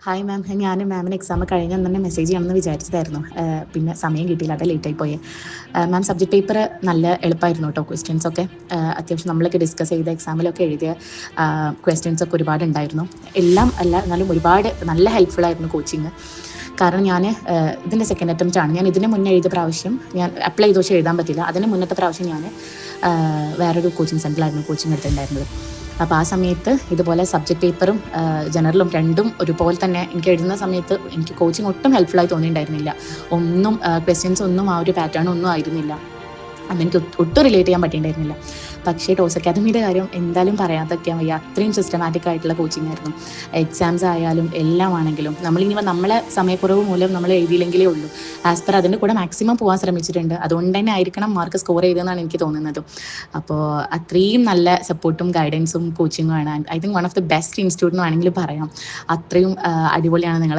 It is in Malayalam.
ഹായ് മാം, ഞാൻ മാമിന് എക്സാം കഴിഞ്ഞ് തന്നെ മെസ്സേജ് ചെയ്യണമെന്ന് വിചാരിച്ചതായിരുന്നു. പിന്നെ സമയം കിട്ടിയില്ല, അത് ലേറ്റായി പോയി. മാം, സബ്ജക്ട് പേപ്പർ നല്ല എളുപ്പമായിരുന്നു കേട്ടോ. ക്വസ്റ്റ്യൻസൊക്കെ അത്യാവശ്യം നമ്മളൊക്കെ ഡിസ്കസ് ചെയ്ത എക്സാമിലൊക്കെ എഴുതിയ ക്വസ്റ്റ്യൻസൊക്കെ ഒരുപാട് ഉണ്ടായിരുന്നു. എല്ലാം അല്ല, എന്നാലും ഒരുപാട് നല്ല ഹെൽപ്ഫുൾ ആയിരുന്നു കോച്ചിങ്. കാരണം ഞാൻ ഇതിൻ്റെ സെക്കൻഡ് അറ്റംപ്റ്റ് ആണ്. ഞാൻ ഇതിന് മുന്നേ എഴുതിയ പ്രാവശ്യം ഞാൻ അപ്ലൈ ചെയ്ത് പക്ഷേ എഴുതാൻ പറ്റില്ല. അതിന് മുന്നത്തെ പ്രാവശ്യം ഞാൻ വേറൊരു കോച്ചിങ് സെൻറ്ററിലായിരുന്നു കോച്ചിങ് എടുത്തിട്ടുണ്ടായിരുന്നത്. അപ്പോൾ ആ സമയത്ത് ഇതുപോലെ സബ്ജക്ട് പേപ്പറും ജനറലും രണ്ടും ഒരുപോലെ തന്നെ എനിക്ക് എഴുതുന്ന സമയത്ത് എനിക്ക് കോച്ചിങ് ഒട്ടും ഹെൽപ്ഫുള്ളായി തോന്നിയിട്ടുണ്ടായിരുന്നില്ല. ഒന്നും ക്വസ്റ്റ്യൻസ് ഒന്നും ആ ഒരു പാറ്റേൺ ഒന്നും ആയിരുന്നില്ല. അതെനിക്ക് ഒട്ടും റിലേറ്റ് ചെയ്യാൻ പറ്റിയിട്ടുണ്ടായിരുന്നില്ല. പക്ഷേ ടോസ് അക്കാദമിയുടെ കാര്യം എന്തായാലും പറയാതിരിക്കാൻ വയ്യ. അത്രയും സിസ്റ്റമാറ്റിക് ആയിട്ടുള്ള കോച്ചിങ് ആയിരുന്നു. എക്സാംസ് ആയാലും എല്ലാം ആണെങ്കിലും നമ്മളിനി നമ്മളെ സമയക്കുറവ് മൂലം നമ്മൾ എഴുതിയില്ലെങ്കിലേ ഉള്ളൂ. ആസ് പെർ അതിൻ്റെ കൂടെ മാക്സിമം പോകാൻ ശ്രമിച്ചിട്ടുണ്ട്. അതുകൊണ്ട് തന്നെ ആയിരിക്കണം മാർക്ക് സ്കോർ ചെയ്തതെന്നാണ് എനിക്ക് തോന്നുന്നത്. അപ്പോൾ അത്രയും നല്ല സപ്പോർട്ടും ഗൈഡൻസും കോച്ചിങ്ങും ആണ്. I think one of the best institute എന്ന് വേണമെങ്കിൽ പറയാം. അത്രയും അടിപൊളിയാണ് നിങ്ങളെ